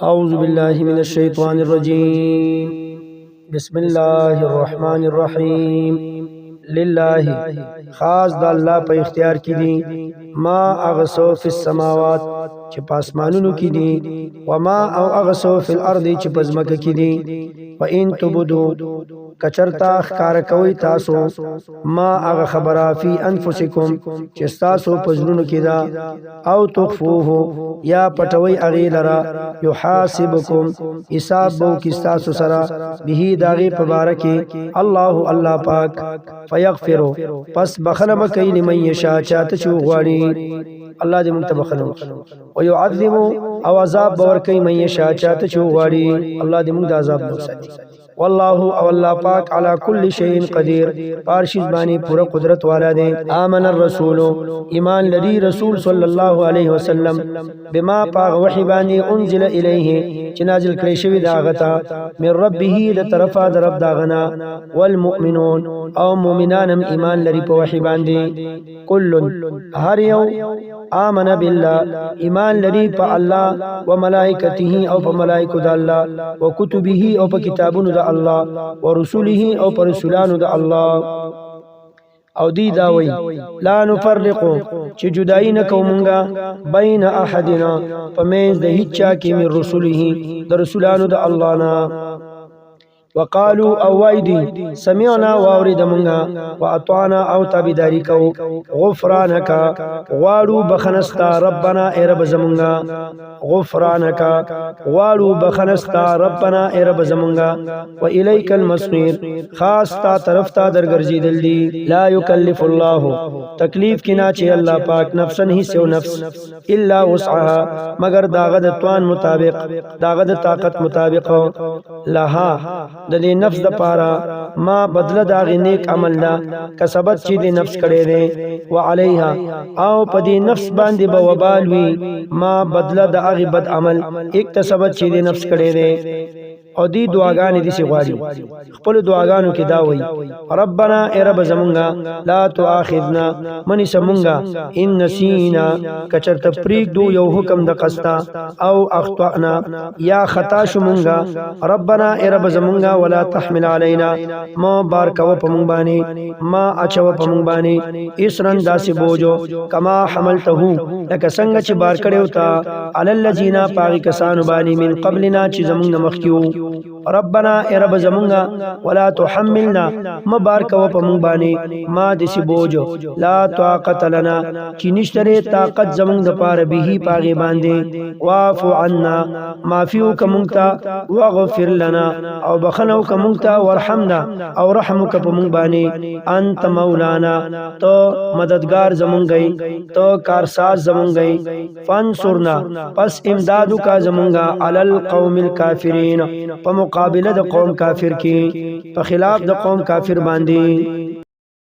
أعوذ بالله من الشيطان الرجيم. بسم الله الرحمن الرحيم. لله خاص د الله په اختیار کې دي ما اغسو فی السماوات چې پاسمانونو کې دي وما او اغسو فی الارض چې پزمکه کې دي وان تبدو کچرتا خکار کوي تاسو ما اغه خبره فی انفسکم چې تاسو پزړونو کې دا او تخفوه یا پټوي اغه لرا یحاسبکم حساب بو کې تاسو سره به داغه مبارکي الله پاک فیغفر پس بخنه کوي لمن یشاء چاته شو غواړي الله دې موږ ته بخنه او يعذب او عذاب باور کوي من یشاء چاته شو غواړي الله دې موږ د عذاب نه وساتي والله او الله پاک علی کل شیء قدیر پارشیز بانی پورا قدرت والا دے آمن الرسول ایمان لري رسول صلی الله علیه وسلم بما پاغ وحی بانی انزل الیه چې نازل کړی شوی دا غتا من ربه له طرفا د رب داغنا والمؤمنون او مؤمنانم ایمان لري په وحی باندې کل هر یو آمن بالله ایمان لري په الله و ملائکته او په ملائکه د الله او کتبه او په کتابونو د الله ورسوله او پر رسولانو د الله او دی داوی لا نفرقو چې جدائی نه کومنګا بین احدنا پمیز د هیڅ چا کې من رسوله د رسولانو د الله نه وقالو او وایدی سمعنا واورید منگا واطعنا او تابیداری کو غفرانک غواړو بخنستا ربنا ای رب زمونگا غفرانک غواړو بخنستا ربنا ای رب زمونگا و الیک المصیر خاص تا طرف تا درګرځیدل دی لا یکلف الله تکلیف کنا چې الله پاک نفسن هی سو نفس الا وسعها مگر داغه د توان مطابق داغه د طاقت مطابق لها د دې نفس د پاره ما بدله دا غ نیک عمل دا کسبت چې دې نفس کړي دي وعليها او په دې نفس باندې به وبال وي ما بدله د هغه بد عمل اکتسبت چې دې نفس کړي دي او دی دعاګانې دي سی غواړي خپل دعاګانو کې دا وایي ربنا ای رب زمونږه لا تؤاخذنا منی سمونږه ان نسینا کچرته پریک دو یو حکم د قستا او اخطانا یا خطا شومونږه ربنا ای رب زمونږه ولا تحمل علينا ما بار کو په مونږ باندې ما اچو په مونږ باندې اسرن داسې بوجو کما حملته لکه څنګه چې بار کړو تا علی الذین پاغي کسانو باندې من قبلنا چې زمونږ مخکیو ربنا ای رب زمونگا ولا تحملنا مبارک و پا مونگ بانی ما دسی بوجو لا طاقت لنا چی نشتر طاقت زمونگ دپار بیهی پاغی باندے وافو عنا مافیو کمونگتا وغفر لنا او بخنو کمونگتا ورحمنا او رحمو کپ مونگ بانی انت مولانا تو مددگار زمونگئی تو کارساز زمونگئی فانصرنا پس امدادو کا زمونگا علی القوم الكافرین په مقابله د قوم کافر کې په خلاف د قوم کافر باندې